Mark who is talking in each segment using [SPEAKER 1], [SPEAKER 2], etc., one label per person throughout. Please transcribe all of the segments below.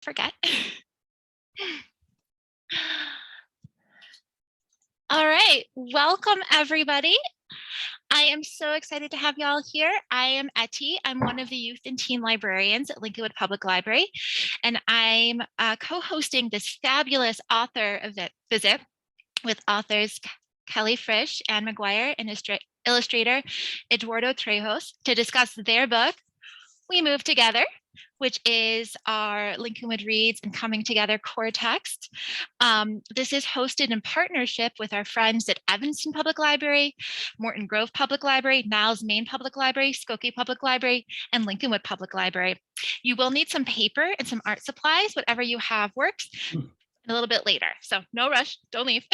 [SPEAKER 1] Forget. All right, welcome everybody. I am so excited to have y'all here. I am Etty. I'm one of the youth and teen librarians at Lincolnwood Public Library, and I'm co-hosting this fabulous author visit with authors Kelly Fritsch and McGuire and illustrator Eduardo Trejos to discuss their book, We Move Together, which is our Lincolnwood Reads and Coming Together core text. This is hosted in partnership with our friends at Evanston Public Library, Morton Grove Public Library, Niles Main Public Library, Skokie Public Library, and Lincolnwood Public Library. You will need some paper and some art supplies, whatever you have works, a little bit later. So no rush, don't leave.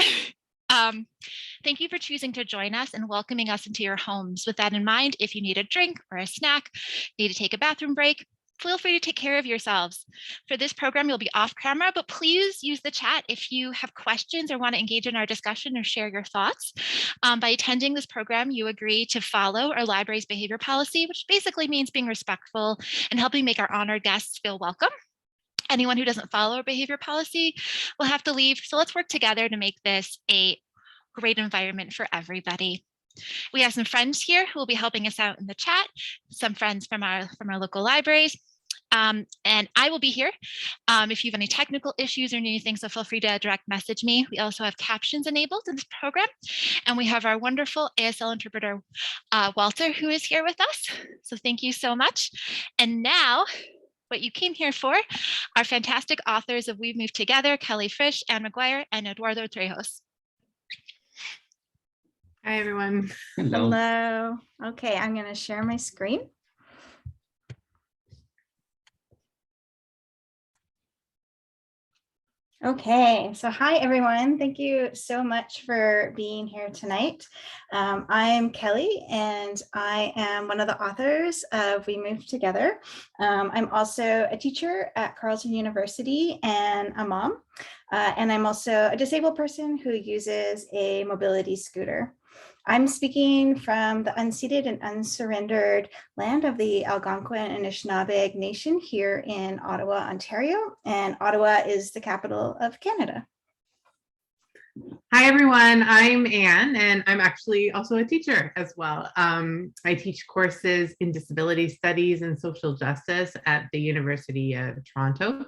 [SPEAKER 1] Thank you for choosing to join us and welcoming us into your homes. With that in mind, if you need a drink or a snack, need to take a bathroom break, feel free to take care of yourselves. For this program, you'll be off camera, but please use the chat if you have questions or want to engage in our discussion or share your thoughts. By attending this program, you agree to follow our library's behavior policy, which basically means being respectful and helping make our honored guests feel welcome. Anyone who doesn't follow our behavior policy will have to leave. So let's work together to make this a great environment for everybody. We have some friends here who will be helping us out in the chat, some friends from our local libraries. And I will be here if you have any technical issues or anything, so feel free to direct message me. We also have captions enabled in this program. And we have our wonderful ASL interpreter, Walter, who is here with us. So thank you so much. And now, what you came here for, our fantastic authors of We Move Together, Kelly Fritsch, Anne McGuire, and Eduardo Trejos.
[SPEAKER 2] Hi, everyone.
[SPEAKER 3] Hello. Okay, I'm going to share my screen. Okay, so hi everyone. Thank you so much for being here tonight. I'm Kelly and I am one of the authors of We Move Together. I'm also a teacher at Carleton University and a mom. And I'm also a disabled person who uses a mobility scooter. I'm speaking from the unceded and unsurrendered land of the Algonquin and Anishinaabe Nation here in Ottawa, Ontario, and Ottawa is the capital of Canada.
[SPEAKER 2] Hi, everyone. I'm Anne, and I'm actually also a teacher as well. I teach courses in disability studies and social justice at the University of Toronto.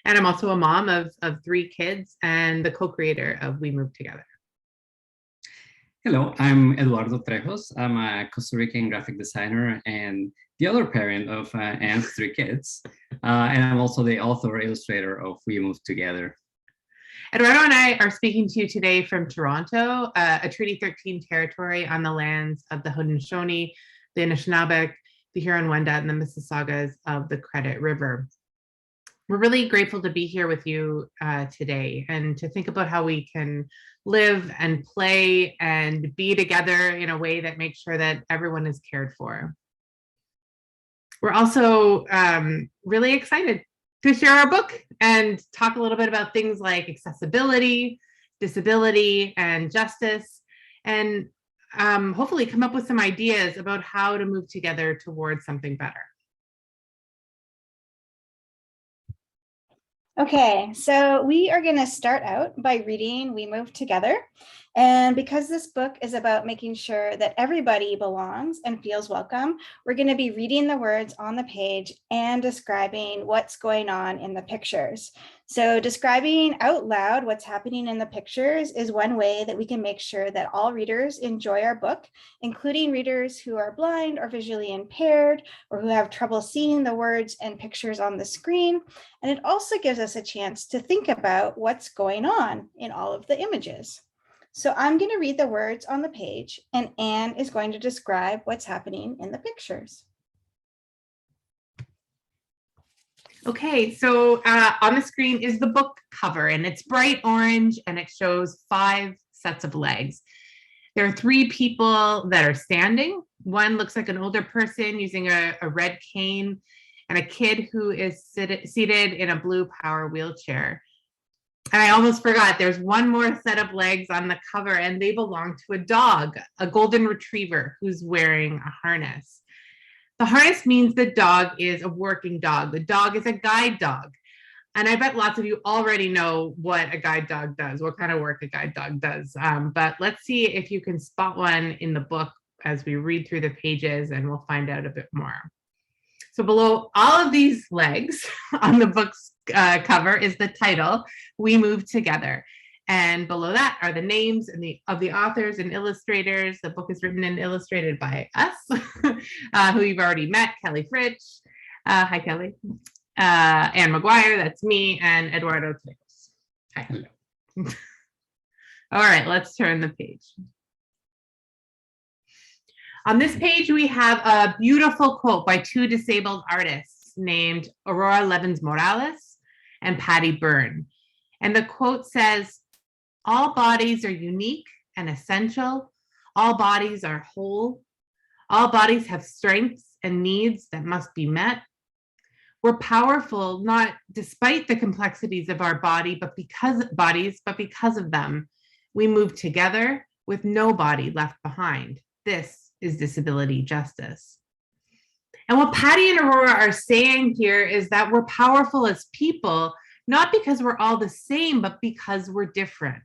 [SPEAKER 2] And I'm also a mom of 3 kids and the co-creator of We Move Together.
[SPEAKER 4] Hello, I'm Eduardo Trejos. I'm a Costa Rican graphic designer and the other parent of Anne's 3 kids. And I'm also the author illustrator of We Move Together.
[SPEAKER 2] Eduardo and I are speaking to you today from Toronto, a Treaty 13 territory on the lands of the Haudenosaunee, the Anishinaabe, the Huron-Wendat, and the Mississaugas of the Credit River. We're really grateful to be here with you today and to think about how we can live and play and be together in a way that makes sure that everyone is cared for. We're also really excited to share our book and talk a little bit about things like accessibility, disability, and justice, and hopefully come up with some ideas about how to move together towards something better.
[SPEAKER 3] Okay, so we are going to start out by reading We Move Together. And because this book is about making sure that everybody belongs and feels welcome, we're going to be reading the words on the page and describing what's going on in the pictures. So describing out loud what's happening in the pictures is one way that we can make sure that all readers enjoy our book, including readers who are blind or visually impaired or who have trouble seeing the words and pictures on the screen. And it also gives us a chance to think about what's going on in all of the images. So I'm going to read the words on the page and Anne is going to describe what's happening in the pictures.
[SPEAKER 2] Okay, so on the screen is the book cover and it's bright orange and it shows 5 sets of legs. There are 3 people that are standing. One looks like an older person using a red cane and a kid who is seated in a blue power wheelchair. And I almost forgot, there's one more set of legs on the cover and they belong to a dog, a golden retriever who's wearing a harness. The harness means the dog is a working dog. The dog is a guide dog. And I bet lots of you already know what a guide dog does, what kind of work a guide dog does. But let's see if you can spot one in the book as we read through the pages, and we'll find out a bit more. So below all of these legs on the book's cover is the title, We Move Together. And below that are the names of the authors and illustrators. The book is written and illustrated by us, who you've already met, Kelly Fritsch. Hi, Kelly. Anne McGuire, that's me, and Eduardo Trejos. Hi. All right, let's turn the page. On this page, we have a beautiful quote by two disabled artists named Aurora Levins Morales and Patty Byrne. And the quote says, "All bodies are unique and essential. All bodies are whole. All bodies have strengths and needs that must be met. We're powerful, not despite the complexities of our but because of them. We move together with no body left behind. This is disability justice." And what Patty and Aurora are saying here is that we're powerful as people, not because we're all the same, but because we're different.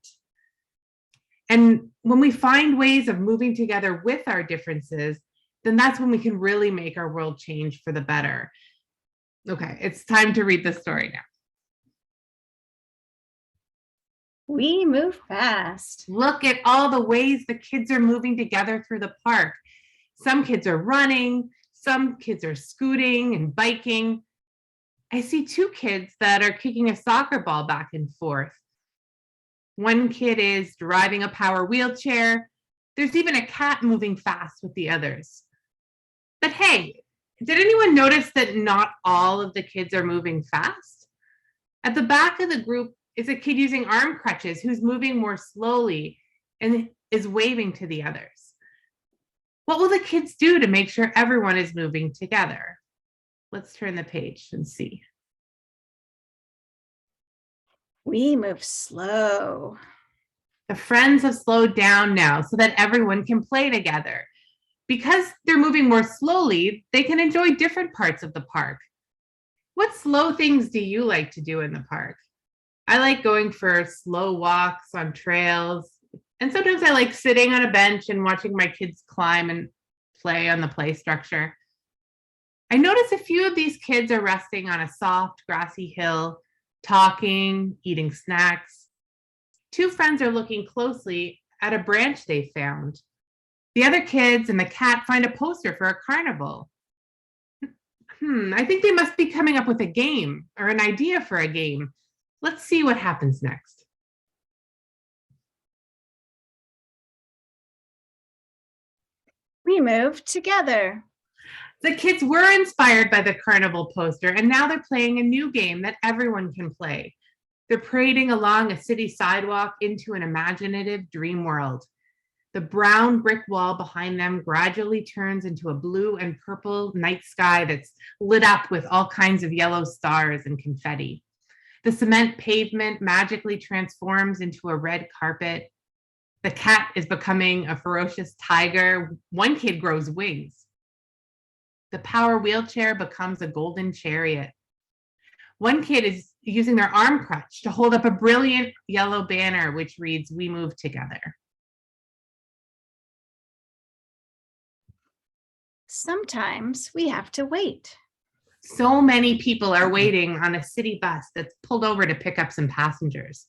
[SPEAKER 2] And when we find ways of moving together with our differences, then that's when we can really make our world change for the better. Okay, it's time to read the story now.
[SPEAKER 3] We move fast.
[SPEAKER 2] Look at all the ways the kids are moving together through the park. Some kids are running, some kids are scooting and biking. I see two kids that are kicking a soccer ball back and forth. One kid is driving a power wheelchair. There's even a cat moving fast with the others. But hey, did anyone notice that not all of the kids are moving fast? At the back of the group is a kid using arm crutches who's moving more slowly and is waving to the others. What will the kids do to make sure everyone is moving together? Let's turn the page and see.
[SPEAKER 3] We move slow.
[SPEAKER 2] The friends have slowed down now so that everyone can play together. Because they're moving more slowly, they can enjoy different parts of the park. What slow things do you like to do in the park? I like going for slow walks on trails. And sometimes I like sitting on a bench and watching my kids climb and play on the play structure. I notice a few of these kids are resting on a soft, grassy hill, talking, eating snacks. Two friends are looking closely at a branch they found. The other kids and the cat find a poster for a carnival. I think they must be coming up with a game or an idea for a game. Let's see what happens next.
[SPEAKER 3] We move together.
[SPEAKER 2] The kids were inspired by the carnival poster, and now they're playing a new game that everyone can play. They're parading along a city sidewalk into an imaginative dream world. The brown brick wall behind them gradually turns into a blue and purple night sky that's lit up with all kinds of yellow stars and confetti. The cement pavement magically transforms into a red carpet. The cat is becoming a ferocious tiger. One kid grows wings. The power wheelchair becomes a golden chariot. One kid is using their arm crutch to hold up a brilliant yellow banner which reads, "We move together."
[SPEAKER 3] Sometimes we have to wait.
[SPEAKER 2] So many people are waiting on a city bus that's pulled over to pick up some passengers.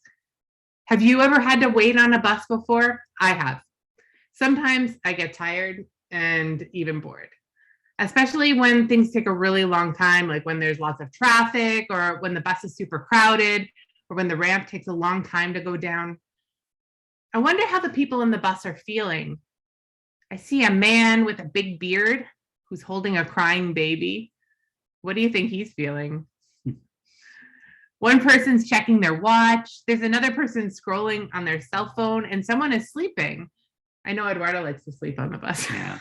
[SPEAKER 2] Have you ever had to wait on a bus before? I have. Sometimes I get tired and even bored, especially when things take a really long time, like when there's lots of traffic or when the bus is super crowded or when the ramp takes a long time to go down. I wonder how the people in the bus are feeling. I see a man with a big beard who's holding a crying baby. What do you think he's feeling? One person's checking their watch. There's another person scrolling on their cell phone, and someone is sleeping. I know Eduardo likes to sleep on the bus.
[SPEAKER 4] Yeah.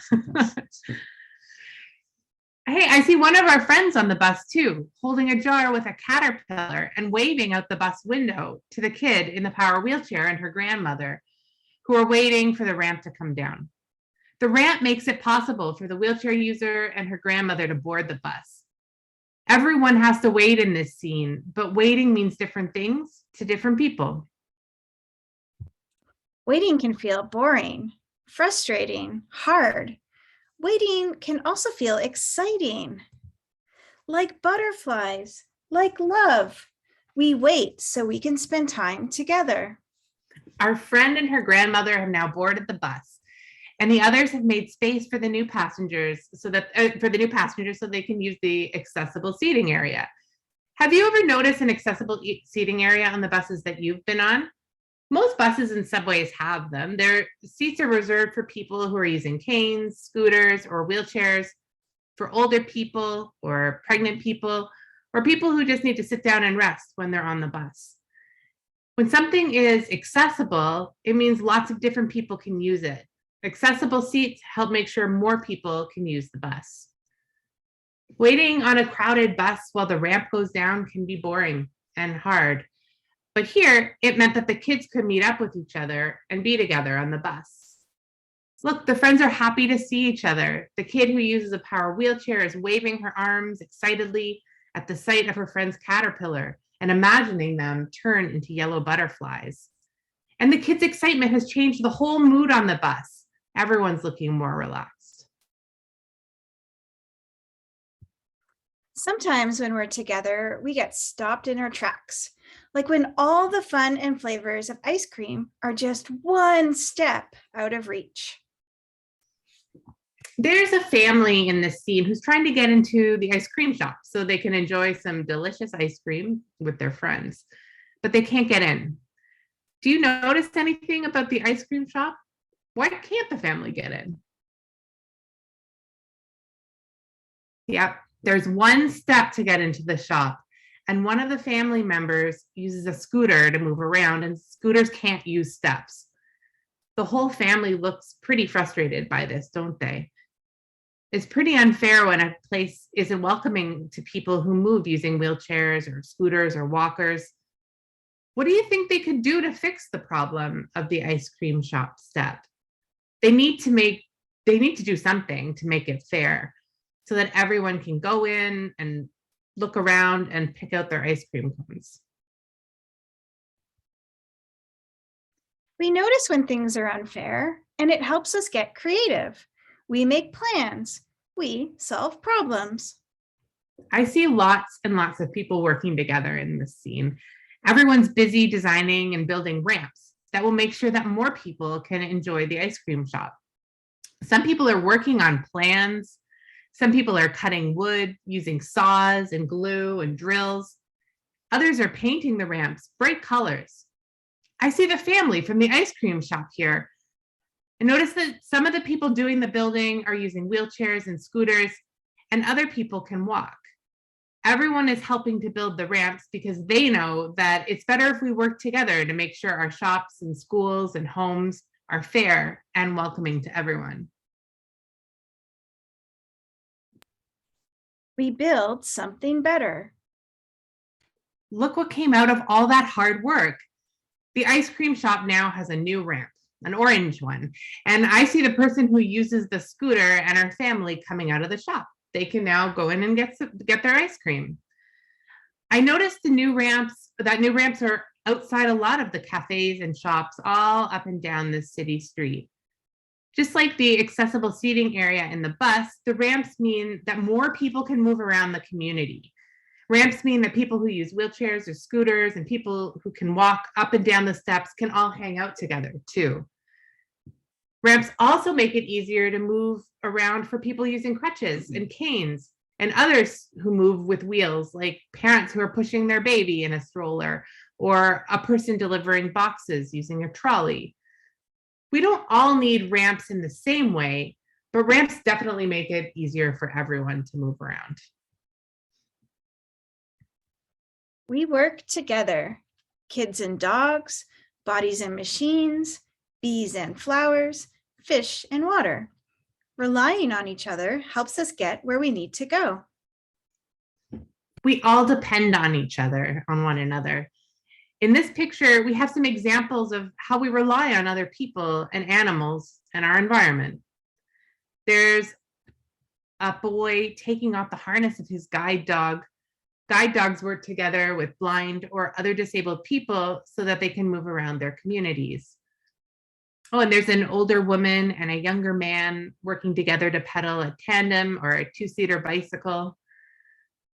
[SPEAKER 2] Hey, I see one of our friends on the bus too, holding a jar with a caterpillar and waving out the bus window to the kid in the power wheelchair and her grandmother, who are waiting for the ramp to come down. The ramp makes it possible for the wheelchair user and her grandmother to board the bus. Everyone has to wait in this scene, but waiting means different things to different people.
[SPEAKER 3] Waiting can feel boring, frustrating, hard. Waiting can also feel exciting. Like butterflies, like love. We wait so we can spend time together.
[SPEAKER 2] Our friend and her grandmother have now boarded the bus, and the others have made space for the new passengers so they can use the accessible seating area. Have you ever noticed an accessible seating area on the buses that you've been on? Most buses and subways have them. Their seats are reserved for people who are using canes, scooters, or wheelchairs, for older people or pregnant people, or people who just need to sit down and rest when they're on the bus. When something is accessible, it means lots of different people can use it. Accessible seats help make sure more people can use the bus. Waiting on a crowded bus while the ramp goes down can be boring and hard. But here, it meant that the kids could meet up with each other and be together on the bus. Look, the friends are happy to see each other. The kid who uses a power wheelchair is waving her arms excitedly at the sight of her friend's caterpillar and imagining them turn into yellow butterflies. And the kid's excitement has changed the whole mood on the bus. Everyone's looking more relaxed.
[SPEAKER 3] Sometimes when we're together, we get stopped in our tracks, like when all the fun and flavors of ice cream are just one step out of reach.
[SPEAKER 2] There's a family in this scene who's trying to get into the ice cream shop so they can enjoy some delicious ice cream with their friends, but they can't get in. Do you notice anything about the ice cream shop? Why can't the family get in? Yep, there's one step to get into the shop, and one of the family members uses a scooter to move around, and scooters can't use steps. The whole family looks pretty frustrated by this, don't they? It's pretty unfair when a place isn't welcoming to people who move using wheelchairs or scooters or walkers. What do you think they could do to fix the problem of the ice cream shop step? They need to do something to make it fair so that everyone can go in and look around and pick out their ice cream cones.
[SPEAKER 3] We notice when things are unfair, and it helps us get creative. We make plans. We solve problems.
[SPEAKER 2] I see lots and lots of people working together in this scene. Everyone's busy designing and building ramps that will make sure that more people can enjoy the ice cream shop. Some people are working on plans. Some people are cutting wood using saws and glue and drills. Others are painting the ramps bright colors. I see the family from the ice cream shop here. I notice that some of the people doing the building are using wheelchairs and scooters, and other people can walk. Everyone is helping to build the ramps because they know that it's better if we work together to make sure our shops and schools and homes are fair and welcoming to everyone.
[SPEAKER 3] We build something better.
[SPEAKER 2] Look what came out of all that hard work. The ice cream shop now has a new ramp, an orange one. And I see the person who uses the scooter and her family coming out of the shop. They can now go in and get their ice cream. I noticed that new ramps are outside a lot of the cafes and shops all up and down this city street. Just like the accessible seating area in the bus, the ramps mean that more people can move around the community. Ramps mean that people who use wheelchairs or scooters and people who can walk up and down the steps can all hang out together too. Ramps also make it easier to move around for people using crutches and canes and others who move with wheels, like parents who are pushing their baby in a stroller or a person delivering boxes using a trolley. We don't all need ramps in the same way, but ramps definitely make it easier for everyone to move around.
[SPEAKER 3] We work together. Kids and dogs, bodies and machines, bees and flowers, fish and water. Relying on each other helps us get where we need to go.
[SPEAKER 2] We all depend on each other, on one another. In this picture, we have some examples of how we rely on other people and animals and our environment. There's a boy taking off the harness of his guide dog Guide dogs work together with blind or other disabled people so that they can move around their communities. Oh, and there's an older woman and a younger man working together to pedal a tandem or a two-seater bicycle.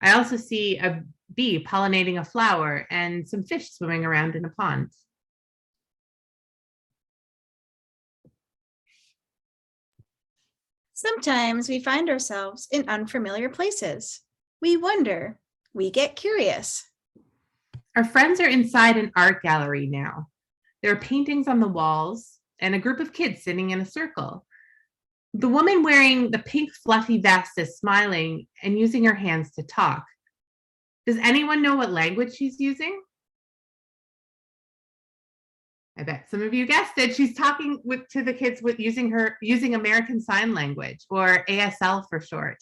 [SPEAKER 2] I also see a bee pollinating a flower and some fish swimming around in a pond.
[SPEAKER 3] Sometimes we find ourselves in unfamiliar places. We wonder, we get curious.
[SPEAKER 2] Our friends are inside an art gallery now. There are paintings on the walls and a group of kids sitting in a circle. The woman wearing the pink fluffy vest is smiling and using her hands to talk. Does anyone know what language she's using? I bet some of you guessed it. She's talking to the kids using American Sign Language, or ASL for short.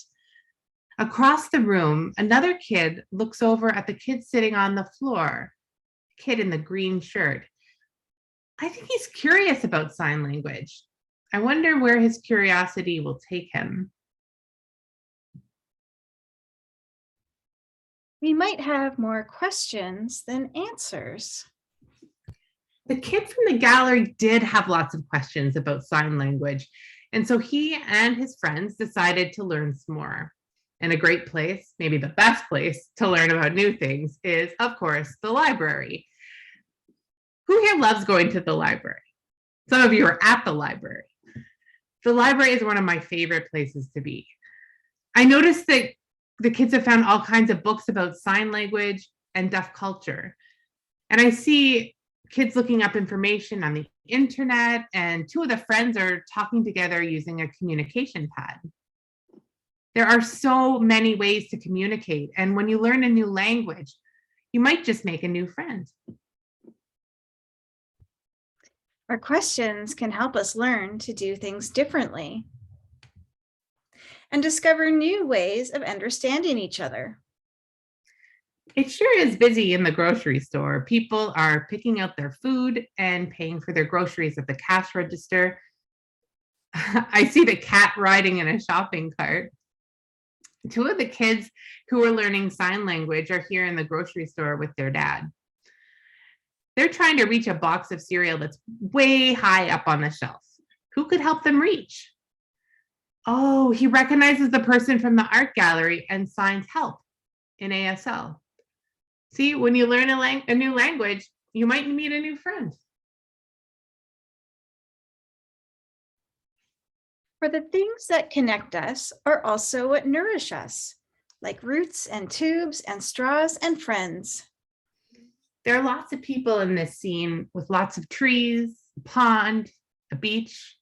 [SPEAKER 2] Across the room, another kid looks over at the kid sitting on the floor, kid in the green shirt. I think he's curious about sign language. I wonder where his curiosity will take him.
[SPEAKER 3] We might have more questions than answers.
[SPEAKER 2] The kid from the gallery did have lots of questions about sign language, and so he and his friends decided to learn some more. And a great place, maybe the best place to learn about new things is, of course, the library. Who here loves going to the library? Some of you are at the library. The library is one of my favorite places to be. I noticed that the kids have found all kinds of books about sign language and deaf culture. And I see kids looking up information on the internet, and two of the friends are talking together using a communication pad. There are so many ways to communicate, and when you learn a new language, you might just make a new friend.
[SPEAKER 3] Our questions can help us learn to do things differently and discover new ways of understanding each other.
[SPEAKER 2] It sure is busy in the grocery store. People are picking out their food and paying for their groceries at the cash register. I see the cat riding in a shopping cart. Two of the kids who are learning sign language are here in the grocery store with their dad. They're trying to reach a box of cereal that's way high up on the shelf. Who could help them reach? Oh, he recognizes the person from the art gallery and signs help in ASL. See, when you learn a new language, you might meet a new friend.
[SPEAKER 3] For the things that connect us are also what nourish us, like roots and tubes and straws and friends.
[SPEAKER 2] There are lots of people in this scene with lots of trees, a pond, a beach.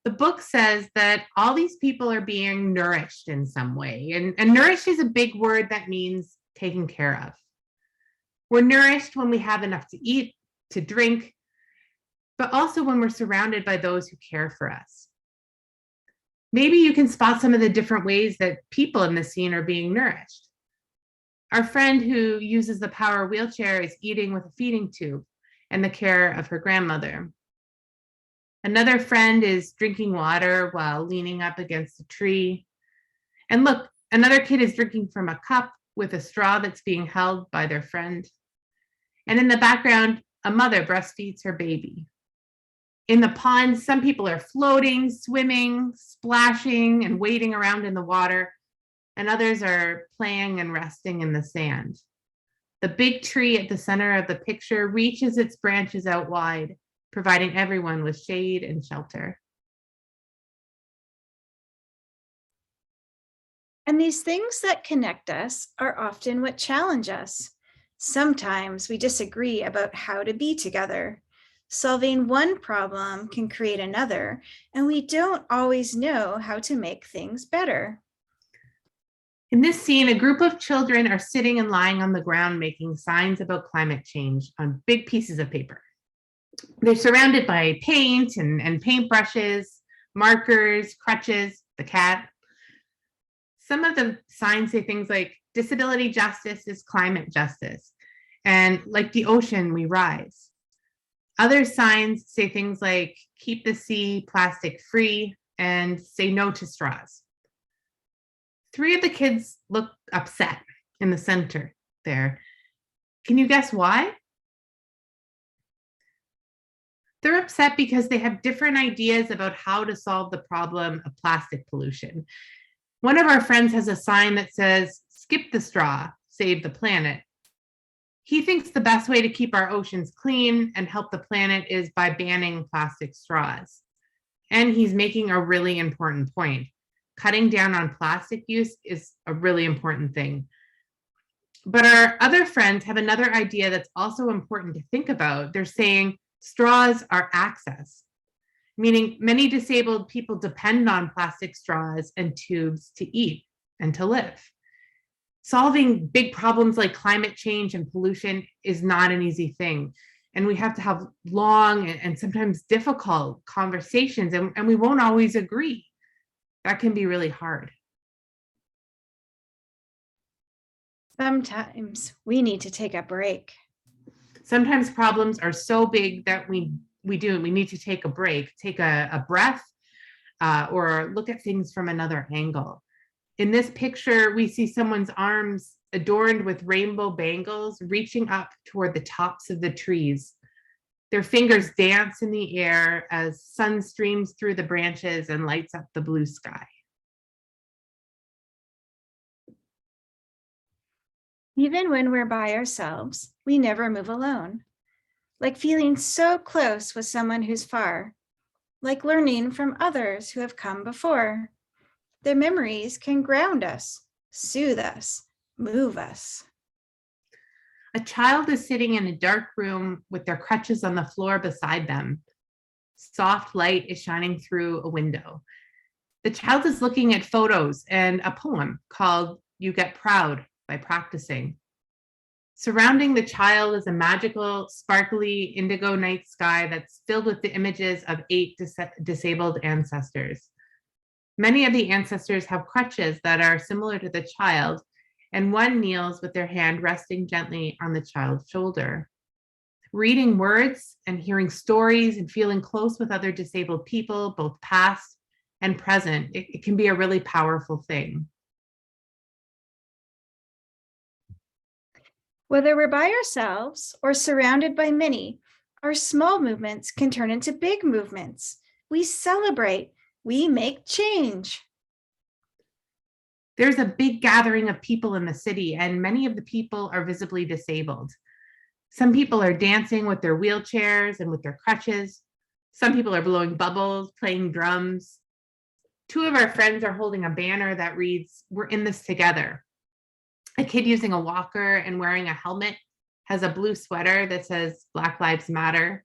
[SPEAKER 2] The book says that all these people are being nourished in some way. And nourish is a big word that means taken care of. We're nourished when we have enough to eat, to drink, but also when we're surrounded by those who care for us. Maybe you can spot some of the different ways that people in the scene are being nourished. Our friend who uses the power wheelchair is eating with a feeding tube and the care of her grandmother. Another friend is drinking water while leaning up against a tree. And look, another kid is drinking from a cup with a straw that's being held by their friend. And in the background, a mother breastfeeds her baby. In the pond, some people are floating, swimming, splashing, and wading around in the water, and others are playing and resting in the sand. The big tree at the center of the picture reaches its branches out wide, providing everyone with shade and shelter.
[SPEAKER 3] And these things that connect us are often what challenge us. Sometimes we disagree about how to be together. Solving one problem can create another, and we don't always know how to make things better.
[SPEAKER 2] In this scene, a group of children are sitting and lying on the ground making signs about climate change on big pieces of paper. They're surrounded by paint and paintbrushes, markers, crutches, the cat. Some of the signs say things like, disability justice is climate justice, and like the ocean, we rise. Other signs say things like, keep the sea plastic free, and say no to straws. Three of the kids look upset. in the center there. Can you guess why? They're upset because they have different ideas about how to solve the problem of plastic pollution. One of our friends has a sign that says, "Skip the straw, save the planet." He thinks the best way to keep our oceans clean and help the planet is by banning plastic straws. And he's making a really important point. Cutting down on plastic use is a really important thing. But our other friends have another idea that's also important to think about. They're saying straws are access, meaning many disabled people depend on plastic straws and tubes to eat and to live. Solving big problems like climate change and pollution is not an easy thing. And we have to have long and sometimes difficult conversations, and we won't always agree. That can be really hard.
[SPEAKER 3] Sometimes we need to take a break.
[SPEAKER 2] Sometimes problems are so big that we need to take a break, take a breath, or look at things from another angle. In this picture, we see someone's arms adorned with rainbow bangles reaching up toward the tops of the trees. Their fingers dance in the air as sun streams through the branches and lights up the blue sky.
[SPEAKER 3] Even when we're by ourselves, we never move alone. Like feeling so close with someone who's far, like learning from others who have come before. Their memories can ground us, soothe us, move us.
[SPEAKER 2] A child is sitting in a dark room with their crutches on the floor beside them. Soft light is shining through a window. The child is looking at photos and a poem called "You Get Proud" by practicing. Surrounding the child is a magical, sparkly indigo night sky that's filled with the images of 8 disabled ancestors. Many of the ancestors have crutches that are similar to the child, and one kneels with their hand resting gently on the child's shoulder. Reading words and hearing stories and feeling close with other disabled people, both past and present, it can be a really powerful thing.
[SPEAKER 3] Whether we're by ourselves or surrounded by many, our small movements can turn into big movements. We celebrate, we make change.
[SPEAKER 2] There's a big gathering of people in the city, and many of the people are visibly disabled. Some people are dancing with their wheelchairs and with their crutches. Some people are blowing bubbles, playing drums. 2 of our friends are holding a banner that reads, "We're in this together." A kid using a walker and wearing a helmet has a blue sweater that says "Black Lives Matter."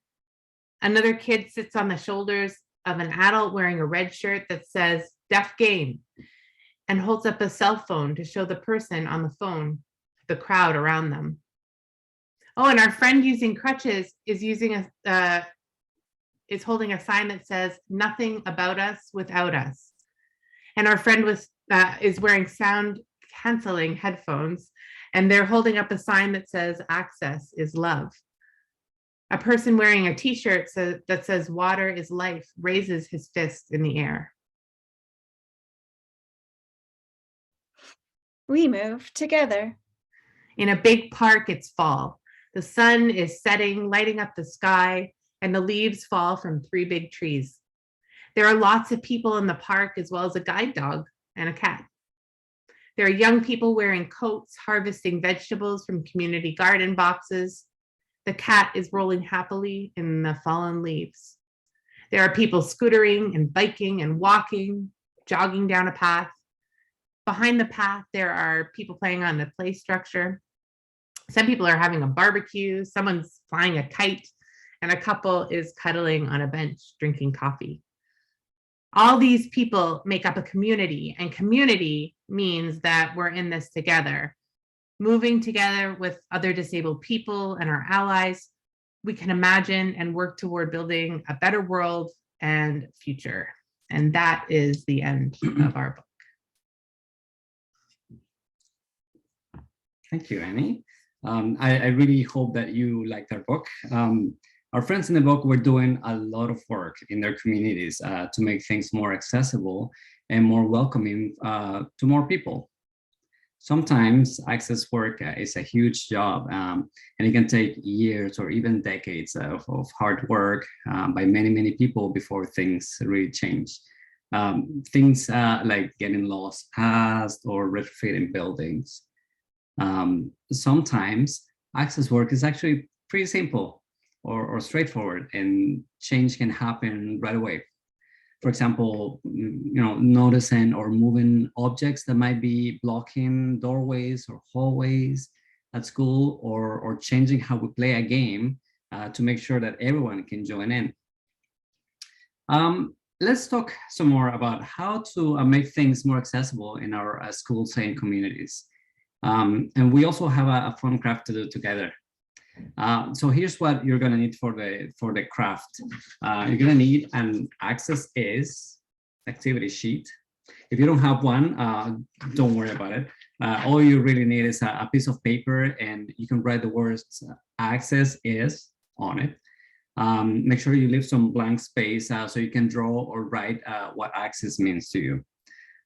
[SPEAKER 2] Another kid sits on the shoulders of an adult wearing a red shirt that says "Deaf Game" and holds up a cell phone to show the person on the phone the crowd around them. Oh, and our friend using crutches is holding a sign that says "Nothing about us without us." And our friend is wearing sound canceling headphones, and they're holding up a sign that says "Access is love." A person wearing a t-shirt that says "Water is life" raises his fist in the air.
[SPEAKER 3] We move together.
[SPEAKER 2] In a big park, it's fall. The sun is setting, lighting up the sky, and the leaves fall from 3 big trees. There are lots of people in the park, as well as a guide dog and a cat. There are young people wearing coats, harvesting vegetables from community garden boxes. The cat is rolling happily in the fallen leaves. There are people scootering and biking and walking, jogging down a path. Behind the path, there are people playing on the play structure. Some people are having a barbecue, someone's flying a kite, and a couple is cuddling on a bench drinking coffee. All these people make up a community, and community means that we're in this together. Moving together with other disabled people and our allies, we can imagine and work toward building a better world and future. And that is the end of our book.
[SPEAKER 4] Thank you, Annie. I really hope that you liked our book. Our friends in the book were doing a lot of work in their communities to make things more accessible and more welcoming to more people. Sometimes access work is a huge job, and it can take years or even decades of hard work by many, many people before things really change. Things like getting lost paths or retrofitting buildings. Sometimes access work is actually pretty simple or straightforward, and change can happen right away. For example, noticing or moving objects that might be blocking doorways or hallways at school, or changing how we play a game to make sure that everyone can join in. Let's talk some more about how to make things more accessible in our schools and communities. And we also have a fun craft to do together. So here's what you're gonna need for the craft. You're gonna need an access is activity sheet. If you don't have one, don't worry about it. All you really need is a piece of paper, and you can write the words access is on it. Make sure you leave some blank space so you can draw or write what access means to you.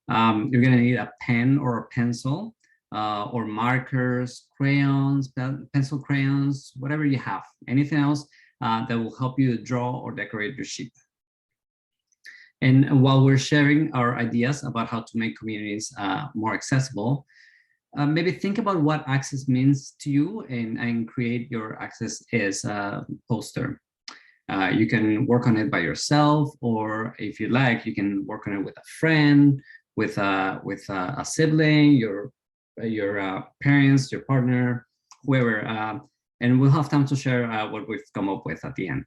[SPEAKER 4] You're gonna need a pen or a pencil, or markers, crayons, pencil crayons, whatever you have, anything else that will help you draw or decorate your sheet. And while we're sharing our ideas about how to make communities more accessible, maybe think about what access means to you, and create your access is poster. You can work on it by yourself, or if you like, you can work on it with a friend, with a sibling, your parents, your partner, whoever, and we'll have time to share what we've come up with at the end.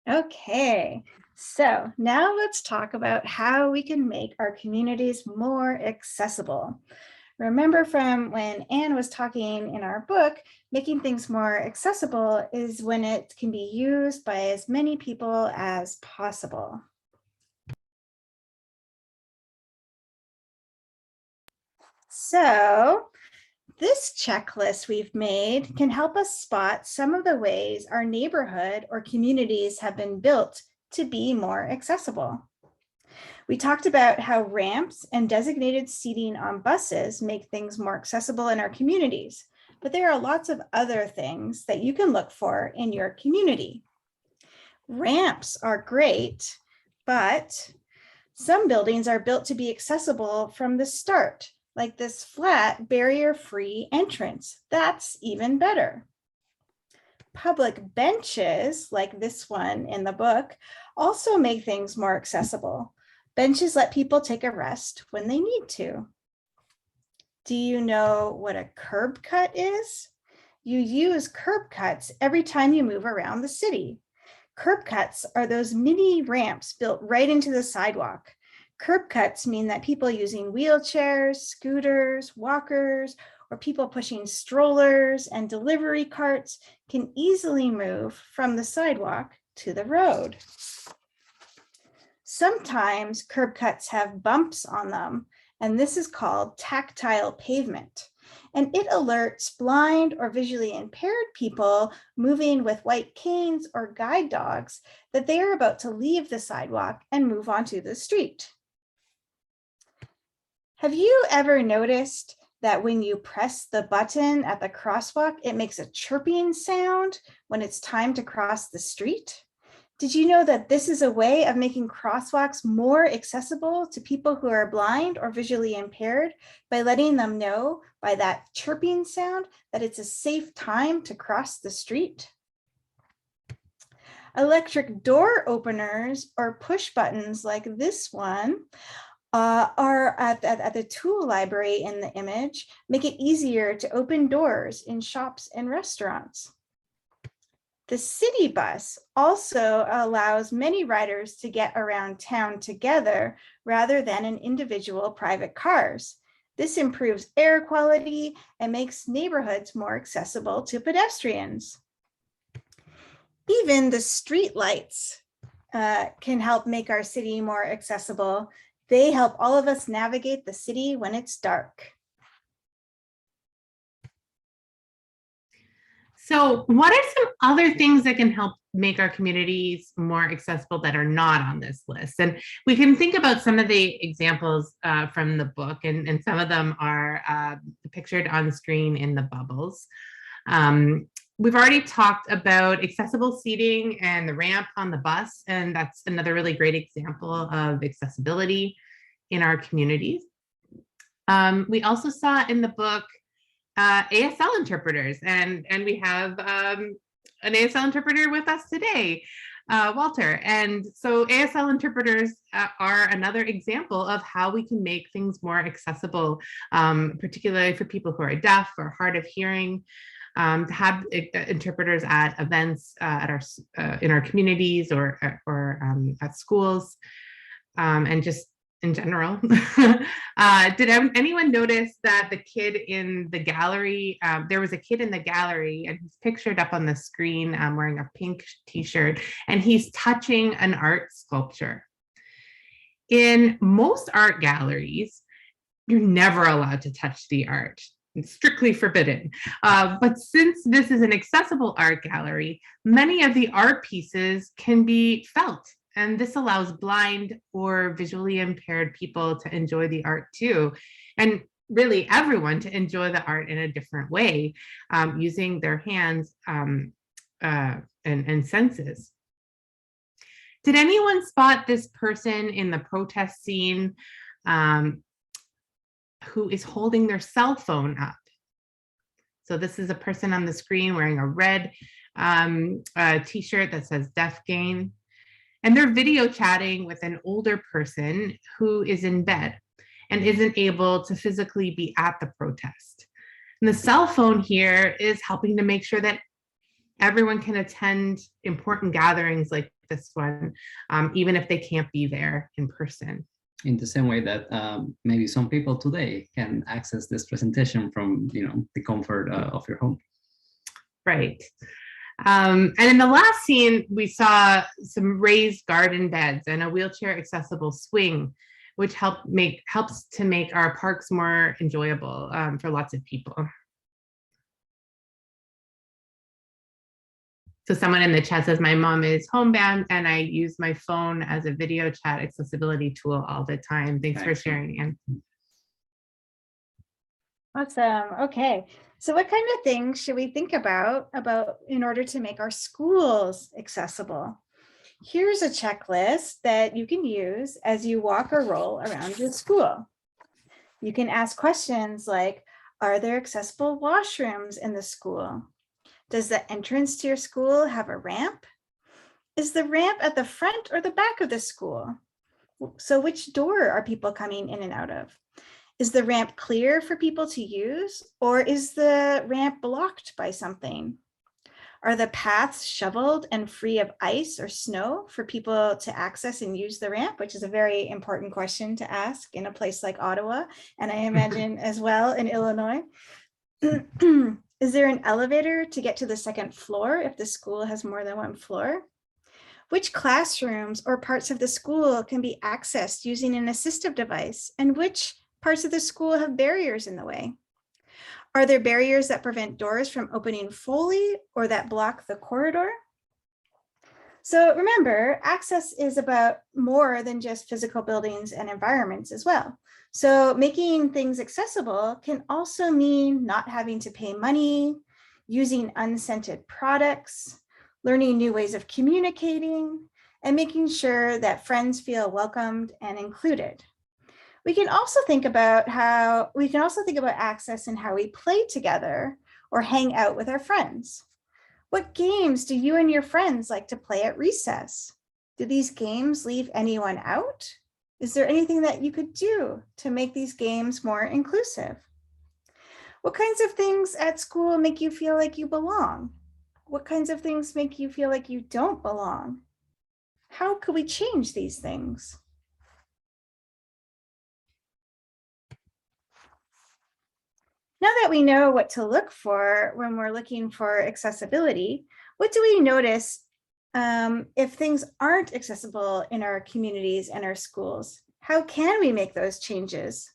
[SPEAKER 3] Okay, so now let's talk about how we can make our communities more accessible. Remember from when Anne was talking in our book, making things more accessible is when it can be used by as many people as possible. So this checklist we've made can help us spot some of the ways our neighborhood or communities have been built to be more accessible. We talked about how ramps and designated seating on buses make things more accessible in our communities, but there are lots of other things that you can look for in your community. Ramps are great, but some buildings are built to be accessible from the start, like this flat barrier-free entrance. That's even better. Public benches, like this one in the book, also make things more accessible. Benches let people take a rest when they need to. Do you know what a curb cut is? You use curb cuts every time you move around the city. Curb cuts are those mini ramps built right into the sidewalk. Curb cuts mean that people using wheelchairs, scooters, walkers, or people pushing strollers and delivery carts can easily move from the sidewalk to the road. Sometimes curb cuts have bumps on them, and this is called tactile pavement. And it alerts blind or visually impaired people moving with white canes or guide dogs that they are about to leave the sidewalk and move onto the street. Have you ever noticed that when you press the button at the crosswalk, it makes a chirping sound when it's time to cross the street? Did you know that this is a way of making crosswalks more accessible to people who are blind or visually impaired by letting them know by that chirping sound that it's a safe time to cross the street? Electric door openers or push buttons like this one are at the tool library in the image, make it easier to open doors in shops and restaurants. The city bus also allows many riders to get around town together rather than in individual private cars. This improves air quality and makes neighborhoods more accessible to pedestrians. Even the street lights can help make our city more accessible. They help all of us navigate the city when it's dark.
[SPEAKER 2] So what are some other things that can help make our communities more accessible that are not on this list? And we can think about some of the examples from the book, and some of them are pictured on screen in the bubbles. We've already talked about accessible seating and the ramp on the bus, and that's another really great example of accessibility in our communities. We also saw in the book ASL interpreters, and we have an ASL interpreter with us today, Walter. And so ASL interpreters are another example of how we can make things more accessible, particularly for people who are deaf or hard of hearing. To have interpreters at events in our communities or at schools, and just in general. Did anyone notice that the kid in the gallery, there was a kid in the gallery, and he's pictured up on the screen wearing a pink t-shirt, and he's touching an art sculpture. In most art galleries, you're never allowed to touch the art. It's strictly forbidden. But since this is an accessible art gallery, many of the art pieces can be felt. And this allows blind or visually impaired people to enjoy the art too. And really everyone to enjoy the art in a different way, using their hands and senses. Did anyone spot this person in the protest scene who is holding their cell phone up? So this is a person on the screen wearing a red t-shirt that says Deaf Gain. And they're video chatting with an older person who is in bed and isn't able to physically be at the protest. And the cell phone here is helping to make sure that everyone can attend important gatherings like this one, even if they can't be there in person.
[SPEAKER 4] In the same way that maybe some people today can access this presentation from the comfort of your home.
[SPEAKER 2] Right. And in the last scene, we saw some raised garden beds and a wheelchair accessible swing, which helps to make our parks more enjoyable for lots of people. So someone in the chat says, my mom is homebound and I use my phone as a video chat accessibility tool all the time. Thanks for sharing, Anne.
[SPEAKER 3] Awesome. Okay. So what kind of things should we think about in order to make our schools accessible? Here's a checklist that you can use as you walk or roll around your school. You can ask questions like, are there accessible washrooms in the school? Does the entrance to your school have a ramp? Is the ramp at the front or the back of the school? So which door are people coming in and out of? Is the ramp clear for people to use, or is the ramp blocked by something? Are the paths shoveled and free of ice or snow for people to access and use the ramp, which is a very important question to ask in a place like Ottawa, and I imagine as well in Illinois. Is there an elevator to get to the second floor if the school has more than one floor? Which classrooms or parts of the school can be accessed using an assistive device, and which parts of the school have barriers in the way? Are there barriers that prevent doors from opening fully or that block the corridor? So remember, access is about more than just physical buildings and environments as well. So making things accessible can also mean not having to pay money, using unscented products, learning new ways of communicating, and making sure that friends feel welcomed and included. We can also think about access and how we play together or hang out with our friends. What games do you and your friends like to play at recess? Do these games leave anyone out? Is there anything that you could do to make these games more inclusive? What kinds of things at school make you feel like you belong? What kinds of things make you feel like you don't belong? How could we change these things? Now that we know what to look for when we're looking for accessibility, what do we notice if things aren't accessible in our communities and our schools? How can we make those changes?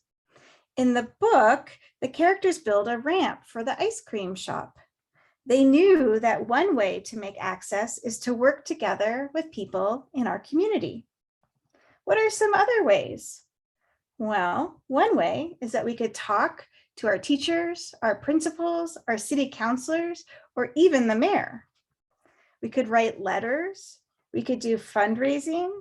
[SPEAKER 3] In the book, the characters build a ramp for the ice cream shop. They knew that one way to make access is to work together with people in our community. What are some other ways? Well, one way is that we could talk to our teachers, our principals, our city councilors, or even the mayor. We could write letters. We could do fundraising.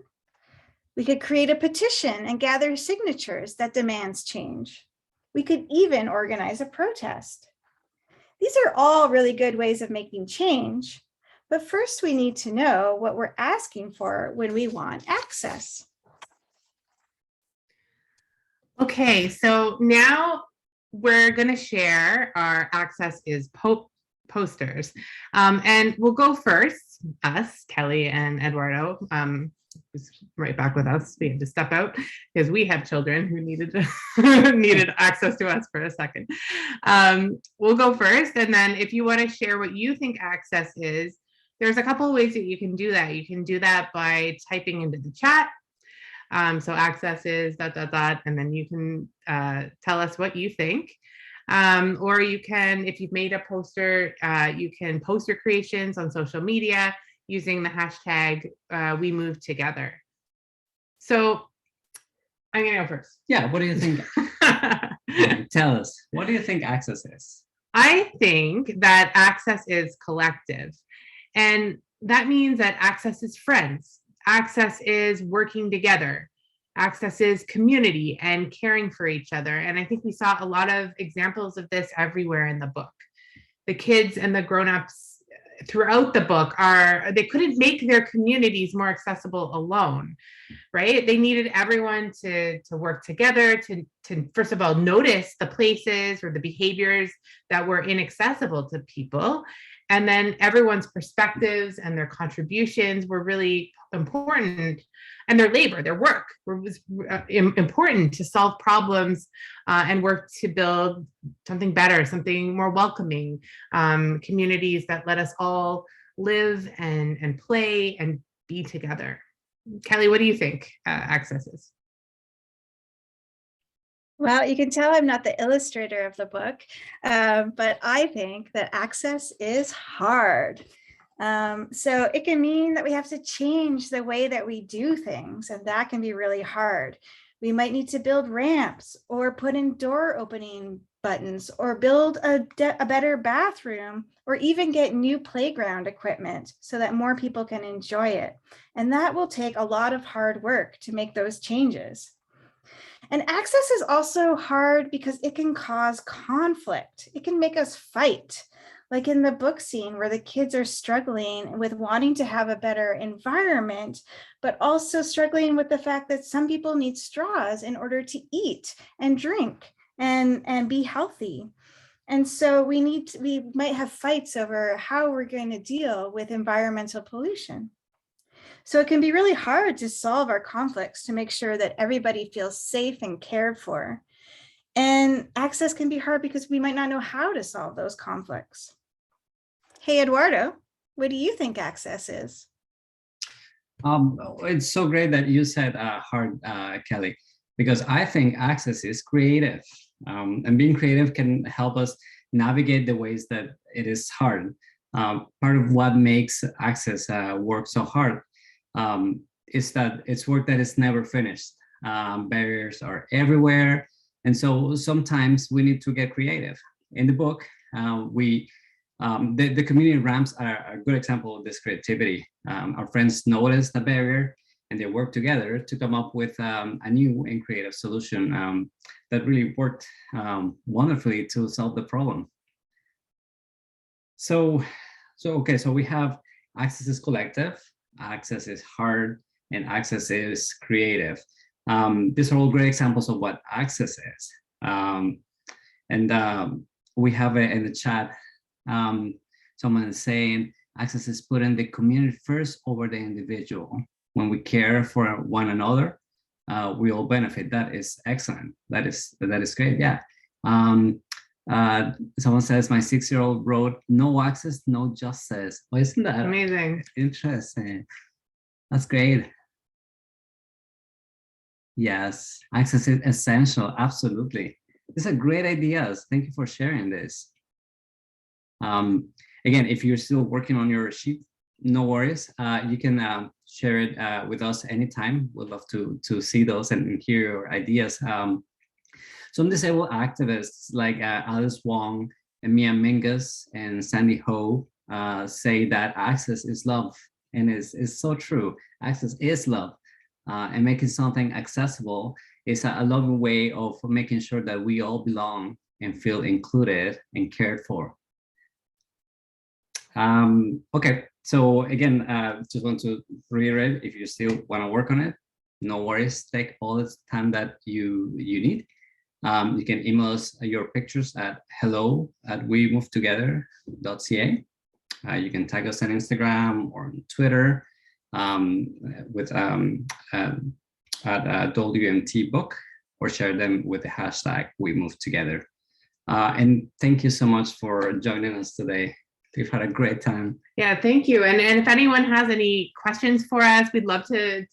[SPEAKER 3] We could create a petition and gather signatures that demands change. We could even organize a protest. These are all really good ways of making change, but first we need to know what we're asking for when we want access.
[SPEAKER 2] Okay, so now we're going to share our Access is posters. And we'll go first, us, Kelly and Eduardo, who's right back with us. We had to step out because we have children who needed access to us for a second. We'll go first, and then if you want to share what you think access is, there's a couple of ways that you can do that. You can do that by typing into the chat. So access is ... and then you can tell us what you think. Or you can, if you've made a poster, you can post your creations on social media using the hashtag #WeMoveTogether. So I'm gonna go first.
[SPEAKER 4] Yeah, what do you think? Tell us, what do you think access is?
[SPEAKER 2] I think that access is collective. And that means that access is friends. Access is working together. Access is community and caring for each other. And I think we saw a lot of examples of this everywhere in the book. The kids and the grown-ups throughout the book they couldn't make their communities more accessible alone, right? They needed everyone to work together to first of all notice the places or the behaviors that were inaccessible to people. And then everyone's perspectives and their contributions were really important, and their labor, their work was important to solve problems and work to build something better, something more welcoming, communities that let us all live and play and be together. Kelly, what do you think access is?
[SPEAKER 3] Well, you can tell I'm not the illustrator of the book, but I think that access is hard. So it can mean that we have to change the way that we do things, and that can be really hard. We might need to build ramps or put in door opening buttons or build a better bathroom or even get new playground equipment so that more people can enjoy it. And that will take a lot of hard work to make those changes. And access is also hard because it can cause conflict. It can make us fight. Like in the book scene where the kids are struggling with wanting to have a better environment, but also struggling with the fact that some people need straws in order to eat and drink and be healthy. And so we might have fights over how we're going to deal with environmental pollution. So it can be really hard to solve our conflicts to make sure that everybody feels safe and cared for. And access can be hard because we might not know how to solve those conflicts. Hey, Eduardo, what do you think access is?
[SPEAKER 4] It's so great that you said hard, Kelly, because I think access is creative. And being creative can help us navigate the ways that it is hard. Part of what makes access work so hard is that it's work that is never finished. Barriers are everywhere. And so sometimes we need to get creative. In the book, the community ramps are a good example of this creativity. Our friends noticed the barrier and they worked together to come up with a new and creative solution that really worked wonderfully to solve the problem. So we have access is collective, access is hard, and access is creative. These are all great examples of what access is. We have it in the chat. Someone is saying access is putting the community first over the individual. When we care for one another, we all benefit. That is excellent. That is great. Yeah. Someone says my 6-year-old wrote, "No access, no justice." Oh, isn't that
[SPEAKER 2] amazing?
[SPEAKER 4] Interesting. That's great. Yes, access is essential. Absolutely. These are great ideas. Thank you for sharing this. Again, if you're still working on your sheet, no worries. You can share it with us anytime. We'd love to see those and hear your ideas. Some disabled activists like Alice Wong and Mia Mingus and Sandy Ho say that access is love, and it's so true. Access is love, and making something accessible is a lovely way of making sure that we all belong and feel included and cared for. Okay, so again, just want to reiterate, if you still want to work on it, no worries, take all the time that you need. You can email us your pictures at hello@wemovetogether.ca. You can tag us on Instagram or on Twitter with at WMT book, or share them with the hashtag #WeMoveTogether. And thank you so much for joining us today. We've had a great time.
[SPEAKER 2] Yeah, thank you. And if anyone has any questions for us, we'd love to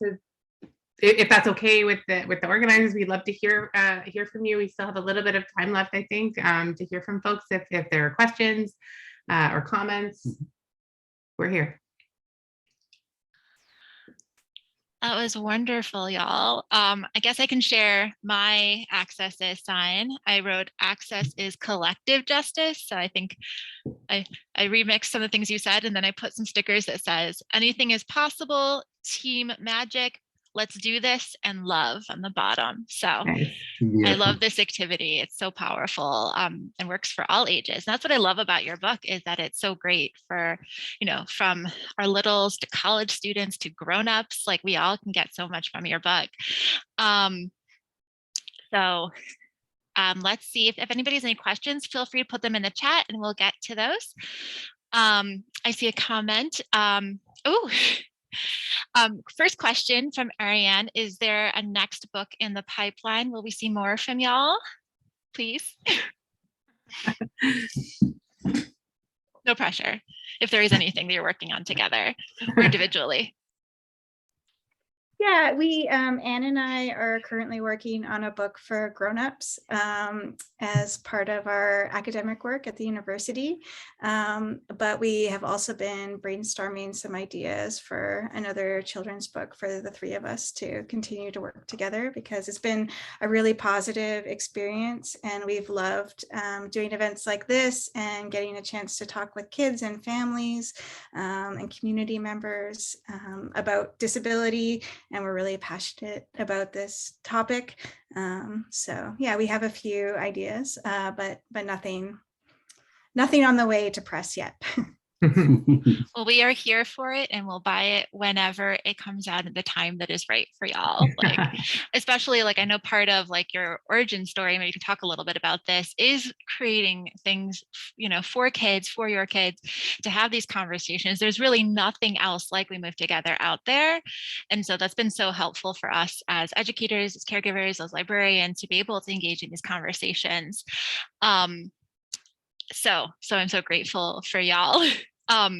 [SPEAKER 2] if that's okay with the organizers, we'd love to hear from you. We still have a little bit of time left, I think, to hear from folks if there are questions or comments. We're here.
[SPEAKER 1] That was wonderful, y'all. I guess I can share my access is sign. I wrote access is collective justice. So I think I remixed some of the things you said, and then I put some stickers that says anything is possible, team magic, let's do this, and love on the bottom. So
[SPEAKER 2] Nice.
[SPEAKER 1] I love this activity. It's so powerful and works for all ages. And that's what I love about your book, is that it's so great for, from our littles to college students to grownups. Like, we all can get so much from your book. Let's see if anybody has any questions, feel free to put them in the chat and we'll get to those. I see a comment. First question from Ariane, is there a next book in the pipeline? Will we see more from y'all? Please. No pressure. If there is anything that you're working on together or individually.
[SPEAKER 3] Yeah, Anne and I are currently working on a book for grownups as part of our academic work at the university. But we have also been brainstorming some ideas for another children's book for the three of us to continue to work together, because it's been a really positive experience, and we've loved doing events like this and getting a chance to talk with kids and families and community members about disability. And we're really passionate about this topic. So yeah, we have a few ideas, but nothing on the way to press yet.
[SPEAKER 1] Well, we are here for it, and we'll buy it whenever it comes out at the time that is right for y'all. Like, especially, like, I know part of like your origin story, maybe you can talk a little bit about this, is creating things, for kids, for your kids, to have these conversations. There's really nothing else like We Move Together out there. And so that's been so helpful for us as educators, as caregivers, as librarians, to be able to engage in these conversations. So I'm so grateful for y'all. But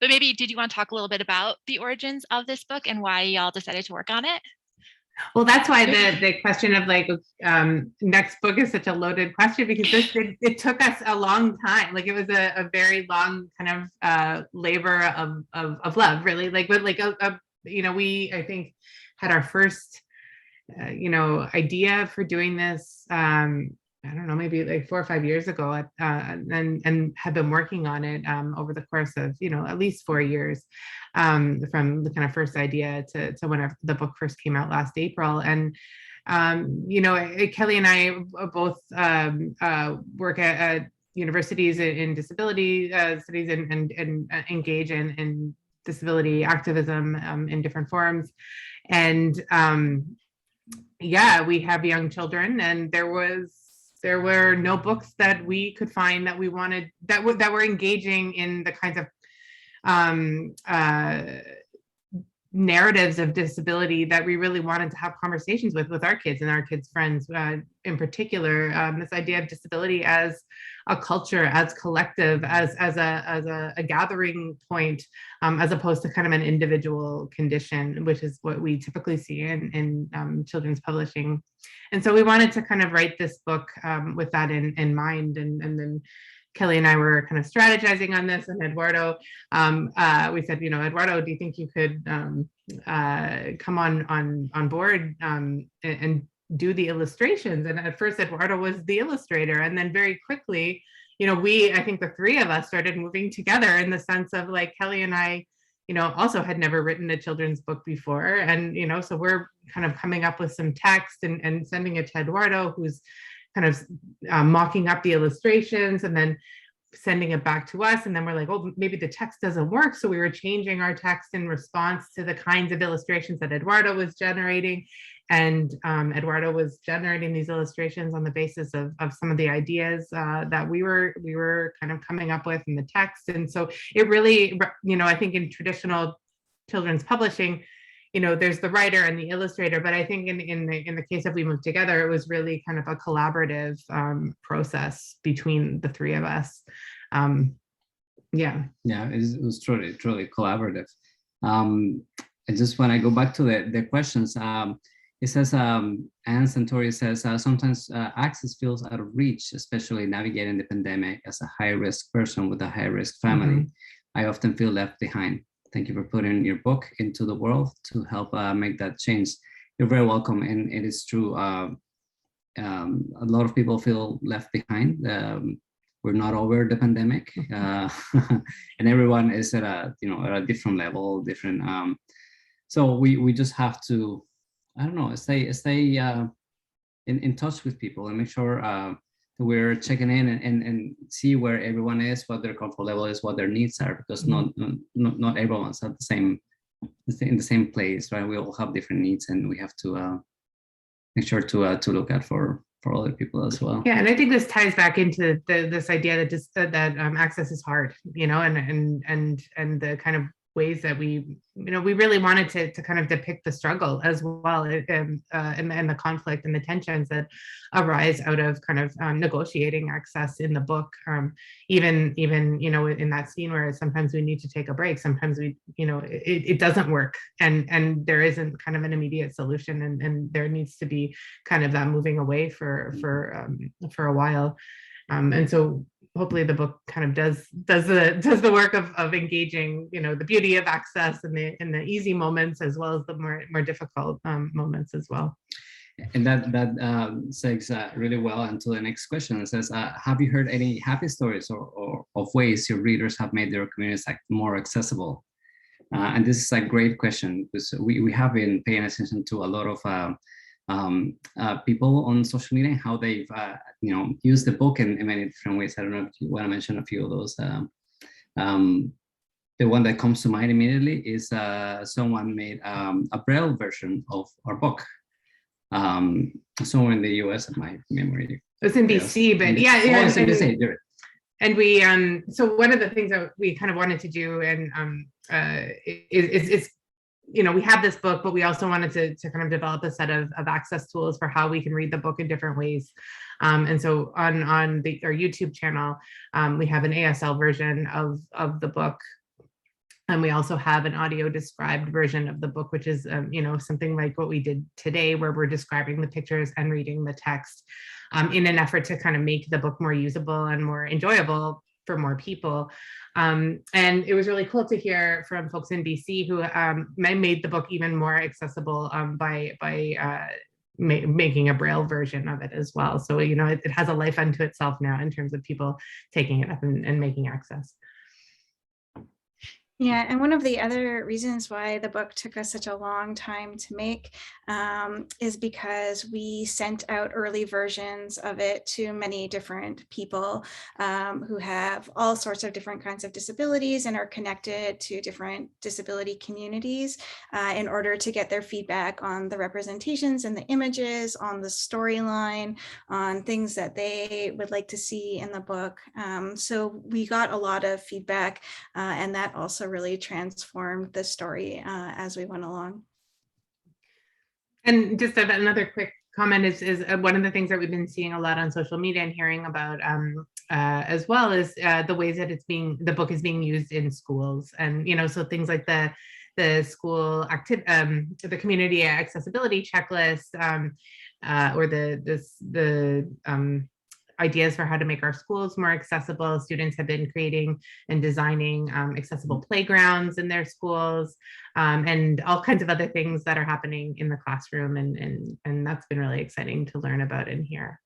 [SPEAKER 1] maybe, did you want to talk a little bit about the origins of this book and why y'all decided to work on it?
[SPEAKER 2] Well, that's why the question of like next book is such a loaded question, because it took us a long time. Like, it was a very long kind of labor of love, really. Like, but like we, I think, had our first idea for doing this. I don't know, maybe like 4 or 5 years ago, and have been working on it over the course of, at least 4 years, from the kind of first idea to when the book first came out last April. And, Kelly and I both work at universities in disability studies and engage in disability activism in different forms. And yeah, we have young children, and there were no books that we could find that we wanted, that were engaging in the kinds of narratives of disability that we really wanted to have conversations with our kids and our kids' friends, in particular. This idea of disability as a culture, as collective, as a gathering point, as opposed to kind of an individual condition, which is what we typically see in children's publishing. And so we wanted to kind of write this book with that in mind. And then Kelly and I were kind of strategizing on this, and Eduardo, we said, Eduardo, do you think you could come on board and do the illustrations? And at first, Eduardo was the illustrator, and then very quickly, I think the three of us started moving together in the sense of like Kelly and I, also had never written a children's book before, and so we're kind of coming up with some text and sending it to Eduardo, who's kind of mocking up the illustrations and then sending it back to us. And then we're like, oh, maybe the text doesn't work. So we were changing our text in response to the kinds of illustrations that Eduardo was generating. And Eduardo was generating these illustrations on the basis of some of the ideas that we were kind of coming up with in the text. And so it really, I think in traditional children's publishing, there's the writer and the illustrator, but I think in the case of We Moved Together, it was really kind of a collaborative process between the three of us. Yeah,
[SPEAKER 4] it was truly collaborative. And just when I go back to the questions, it says, Anne Santori says, sometimes access feels out of reach, especially navigating the pandemic as a high-risk person with a high-risk family. I often feel left behind. Thank you for putting your book into the world to help make that change. You're very welcome, and it is true. A lot of people feel left behind. We're not over the pandemic, and everyone is at a at a different level, different. So we just have to, I don't know, stay in touch with people and make sure we're checking in and see where everyone is, what their comfort level is, what their needs are, because not everyone's at in the same place, right? We all have different needs, and we have to make sure to look out for other people as well.
[SPEAKER 2] Yeah, and I think this ties back into this idea that access is hard, and the kind of ways that we really wanted to kind of depict the struggle as well, and the conflict and the tensions that arise out of kind of negotiating access in the book. Even in that scene where sometimes we need to take a break, sometimes it doesn't work, and there isn't kind of an immediate solution, and there needs to be kind of that moving away for a while, and so hopefully the book kind of does the work of engaging, the beauty of access and the easy moments as well as the more difficult moments as well.
[SPEAKER 4] And that segues really well into the next question. It says, have you heard any happy stories or of ways your readers have made their communities more accessible? And this is a great question, because we have been paying attention to a lot of people on social media, how they've used the book in many different ways. I don't know if you want to mention a few of those. The one that comes to mind immediately is someone made a Braille version of our book. Somewhere in the US, my memory.
[SPEAKER 2] It was in BC, but yeah,
[SPEAKER 4] it's in BC.
[SPEAKER 2] And we so one of the things that we kind of wanted to do and is we have this book, but we also wanted to kind of develop a set of access tools for how we can read the book in different ways. And so on our YouTube channel, we have an ASL version of the book. And we also have an audio described version of the book, which is, something like what we did today, where we're describing the pictures and reading the text in an effort to kind of make the book more usable and more enjoyable for more people. And it was really cool to hear from folks in BC who made the book even more accessible by making a Braille version of it as well. So, it has a life unto itself now in terms of people taking it up and making access.
[SPEAKER 3] Yeah, and one of the other reasons why the book took us such a long time to make is because we sent out early versions of it to many different people who have all sorts of different kinds of disabilities and are connected to different disability communities in order to get their feedback on the representations and the images, on the storyline, on things that they would like to see in the book. So we got a lot of feedback, and that also really transformed the story as we went along.
[SPEAKER 2] And just another quick comment is one of the things that we've been seeing a lot on social media and hearing about as well is the ways that the book is being used in schools, and so things like the school the community accessibility checklist, or the ideas for how to make our schools more accessible. Students have been creating and designing accessible playgrounds in their schools, and all kinds of other things that are happening in the classroom. And that's been really exciting to learn about in here.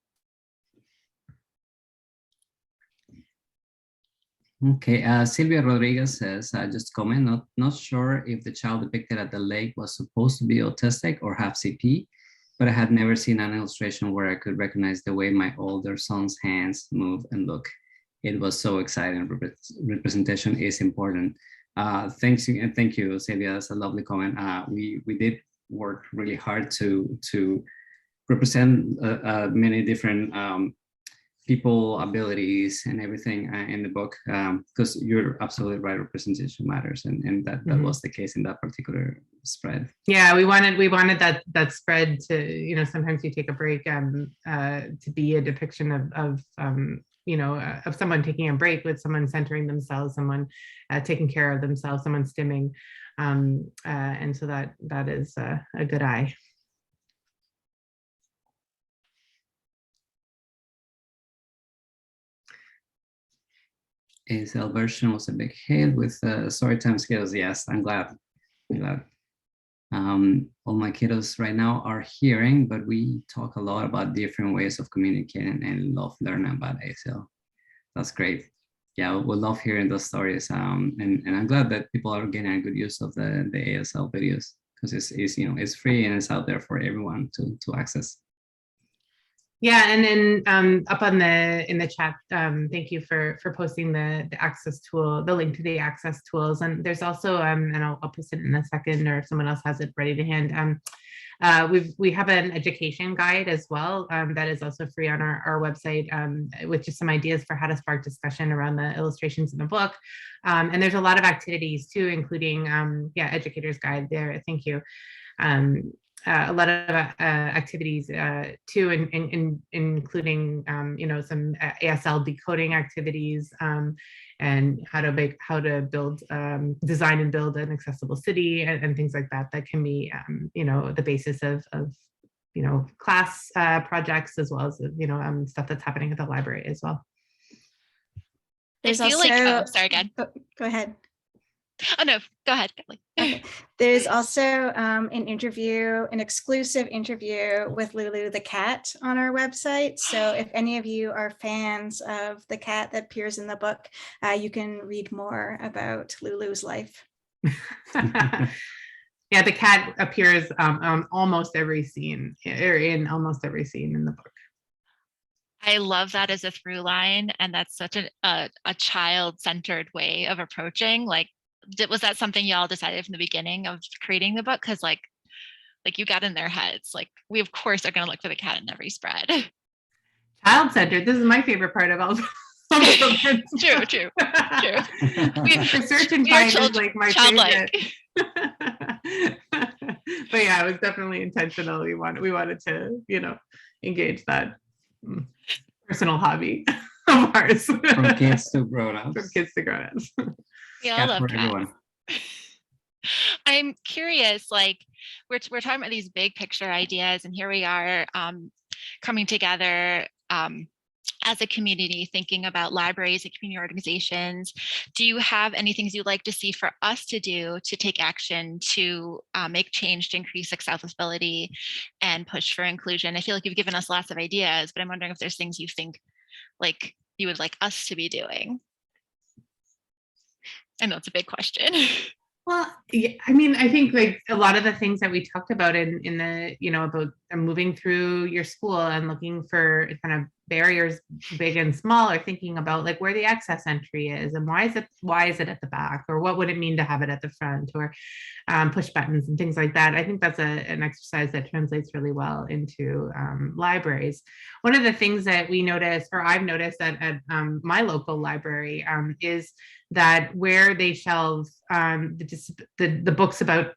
[SPEAKER 4] Okay, Sylvia Rodriguez says, just comment, not sure if the child depicted at the lake was supposed to be autistic or have CP, but I had never seen an illustration where I could recognize the way my older son's hands move and look. It was so exciting. Representation is important. Thanks, and thank you, Sylvia. That's a lovely comment. We did work really hard to represent many different people, abilities, and everything in the book, because you're absolutely right, representation matters, and that was the case in that particular spread.
[SPEAKER 2] Yeah, we wanted that spread to, you know, sometimes you take a break to be a depiction of you know, of someone taking a break, with someone centering themselves, someone taking care of themselves, someone stimming, and so that is a good eye.
[SPEAKER 4] ASL version was a big hit with storytime skills. Yes, I'm glad. All my kiddos right now are hearing, but we talk a lot about different ways of communicating and love learning about ASL. That's great. Yeah, we love hearing those stories. And I'm glad that people are getting a good use of the ASL videos, because it's you know, it's free and it's out there for everyone to access.
[SPEAKER 2] Yeah, and then up on in the chat, thank you for posting the access tool, the link to the access tools. And there's also, and I'll post it in a second, or if someone else has it ready to hand. We have an education guide as well that is also free on our website, with just some ideas for how to spark discussion around the illustrations in the book. And there's a lot of activities too, including educator's guide there. Thank you. A lot of activities too, including you know, some ASL decoding activities, and how to build, design and build an accessible city, and things like that can be you know, the basis of you know, class projects, as well as, you know, stuff that's happening at the library as well.
[SPEAKER 3] There's
[SPEAKER 1] I feel
[SPEAKER 3] also,
[SPEAKER 1] like, sorry, again.
[SPEAKER 3] Go ahead.
[SPEAKER 1] Oh no, go ahead, Kelly.
[SPEAKER 3] Okay. There's also an exclusive interview with Lulu the Cat on our website. So if any of you are fans of the cat that appears in the book, you can read more about Lulu's life.
[SPEAKER 2] Yeah, the cat appears on almost every scene, or in almost every scene in the book.
[SPEAKER 1] I love that as a through line, and that's such a child-centered way of approaching. Like, was that something y'all decided from the beginning of creating the book? Because like you got in their heads, like, we of course are going to look for the cat in every spread.
[SPEAKER 2] Child-centered. This is my favorite part of all.
[SPEAKER 1] True.
[SPEAKER 2] Research and find is like my favorite. But yeah, it was definitely intentional. We wanted to, you know, engage that personal hobby of ours.
[SPEAKER 4] From kids to grown-ups.
[SPEAKER 2] From kids to grown-ups.
[SPEAKER 1] We all love cats. I'm curious, like, we're talking about these big picture ideas, and here we are coming together as a community, thinking about libraries and community organizations. Do you have any things you'd like to see for us to do to take action to make change, to increase accessibility and push for inclusion? I feel like you've given us lots of ideas, but I'm wondering if there's things you think like you would like us to be doing. I know it's a big question.
[SPEAKER 2] Well, yeah, I mean, I think like a lot of the things that we talked about in the, you know, about moving through your school and looking for kind of barriers, big and small, or thinking about like where the access entry is, and why is it at the back, or what would it mean to have it at the front, or push buttons and things like that. I think that's an exercise that translates really well into libraries. One of the things that we noticed, or I've noticed at my local library, is that where they shelve the books about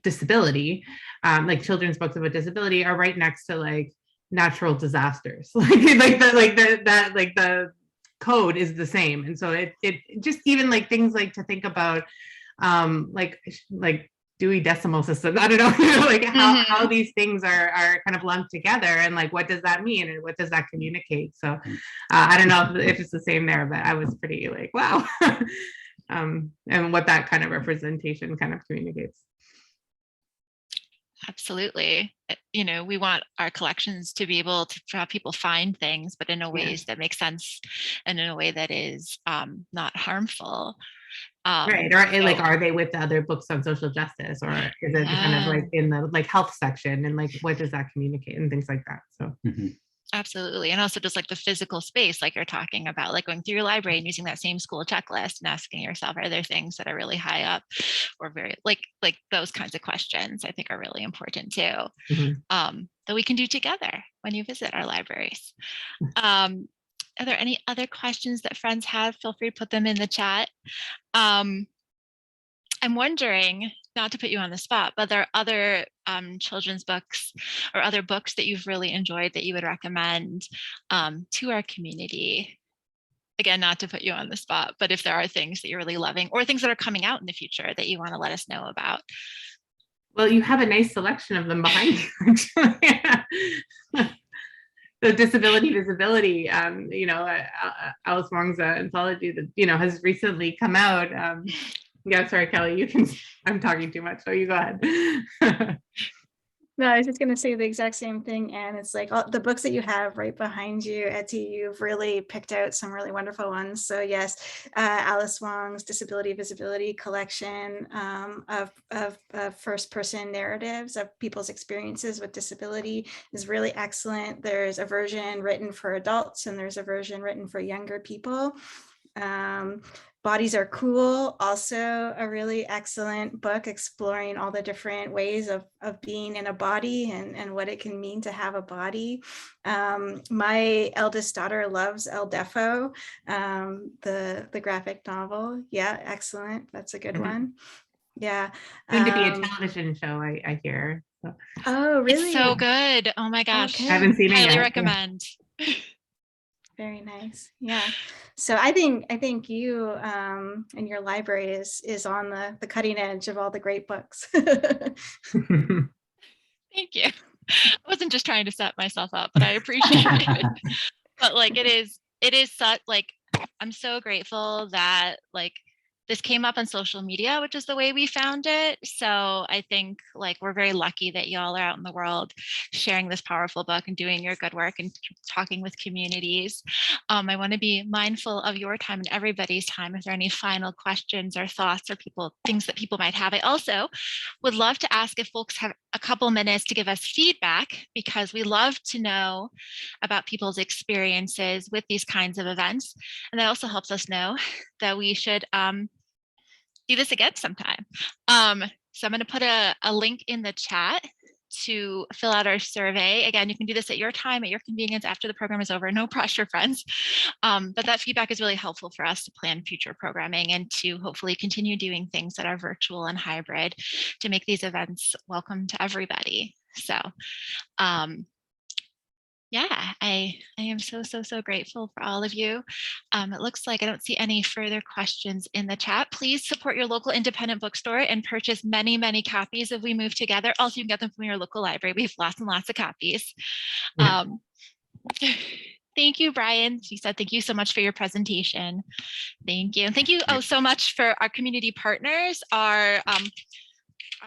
[SPEAKER 2] disability, like children's books about disability, are right next to like natural disasters. like the code is the same, and so it just, even like things like to think about like Dewey Decimal System. I don't know, like how these things are kind of lumped together, and like what does that mean, and what does that communicate? So I don't know if it's the same there, but I was pretty like, wow. And what that kind of representation kind of communicates.
[SPEAKER 1] Absolutely. You know, we want our collections to be able to have people find things, but in a ways that make sense and in a way that is not harmful.
[SPEAKER 2] Right. Or like, are they with the other books on social justice, or is it kind of like in the like health section, and like what does that communicate and things like that? So
[SPEAKER 1] absolutely. And also just like the physical space, like you're talking about, like going through your library and using that same school checklist and asking yourself, are there things that are really high up or very like those kinds of questions I think are really important too, that we can do together when you visit our libraries. Are there any other questions that friends have? Feel free to put them in the chat. I'm wondering, not to put you on the spot, but there are other children's books or other books that you've really enjoyed that you would recommend to our community? Again, not to put you on the spot, but if there are things that you're really loving or things that are coming out in the future that you want to let us know about.
[SPEAKER 2] Well, you have a nice selection of them behind you, actually. The disability visibility, you know, Alice Wong's anthology that, you know, has recently come out. Yeah, sorry, Kelly, you can, I'm talking too much, so you go ahead.
[SPEAKER 3] No, I was just going to say the exact same thing. And it's like all the books that you have right behind you, Etty, you've really picked out some really wonderful ones. So yes, Alice Wong's Disability Visibility collection of first person narratives of people's experiences with disability is really excellent. There's a version written for adults and there's a version written for younger people. Bodies Are Cool, also a really excellent book exploring all the different ways of being in a body and what it can mean to have a body. My eldest daughter loves El Defo, the graphic novel. Yeah, excellent. That's a good one. Yeah.
[SPEAKER 2] Soon to be a television show, I hear. So.
[SPEAKER 3] Oh, really?
[SPEAKER 1] It's so good. Oh my gosh.
[SPEAKER 3] Okay.
[SPEAKER 2] I haven't seen it yet.
[SPEAKER 1] Highly recommend.
[SPEAKER 3] Very nice. Yeah. So I think you and your library is on the cutting edge of all the great books.
[SPEAKER 1] Thank you. I wasn't just trying to set myself up, but I appreciate it. But like it is such like, I'm so grateful that like this came up on social media, which is the way we found it. So I think like we're very lucky that y'all are out in the world sharing this powerful book and doing your good work and talking with communities. I want to be mindful of your time and everybody's time. If there are any final questions or thoughts or things that people might have, I also would love to ask if folks have a couple minutes to give us feedback, because we love to know about people's experiences with these kinds of events. And that also helps us know that we should do this again sometime. So I'm going to put a link in the chat to fill out our survey. Again, you can do this at your time, at your convenience after the program is over. No pressure, friends. But that feedback is really helpful for us to plan future programming and to hopefully continue doing things that are virtual and hybrid to make these events welcome to everybody. So yeah, I am so grateful for all of you. It looks like I don't see any further questions in the chat. Please support your local independent bookstore and purchase many copies if we move together. Also, you can get them from your local library. We have lots and lots of copies. Yeah. Thank you, Brian. She said, thank you so much for your presentation. Thank you. And thank you so much for our community partners, our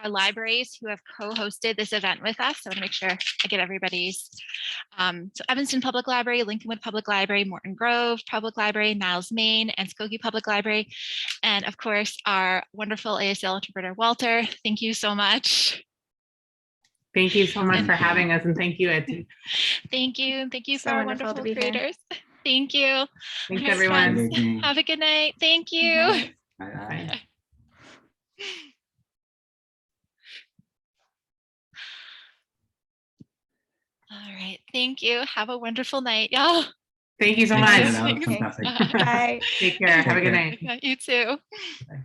[SPEAKER 1] libraries who have co-hosted this event with us. So I want to make sure I get everybody's. So Evanston Public Library, Lincolnwood Public Library, Morton Grove Public Library, Niles, Maine, and Skokie Public Library. And of course, our wonderful ASL interpreter, Walter. Thank you so much.
[SPEAKER 2] Thank you so much for having us, and thank you, Etty.
[SPEAKER 1] Thank you. Thank you
[SPEAKER 3] So
[SPEAKER 1] for our wonderful creators. Here. Thank you.
[SPEAKER 2] Thanks, everyone.
[SPEAKER 1] Have a good night. Thank you.
[SPEAKER 4] Bye.
[SPEAKER 1] All right. Thank you. Have a wonderful night, y'all.
[SPEAKER 2] Thank you so much.
[SPEAKER 4] Fantastic.
[SPEAKER 3] Bye.
[SPEAKER 2] Take care. Have a good night.
[SPEAKER 1] You too.
[SPEAKER 2] Bye.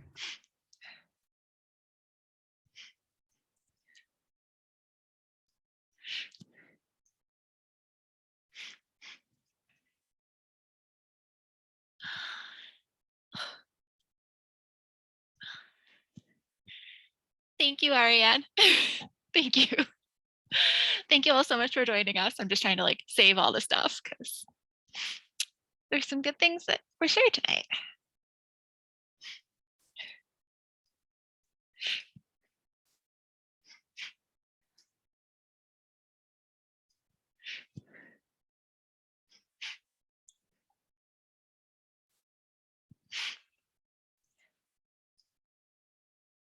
[SPEAKER 1] Thank you, Ariane. Thank you. Thank you all so much for joining us. I'm just trying to like save all the stuff because there's some good things that were shared tonight.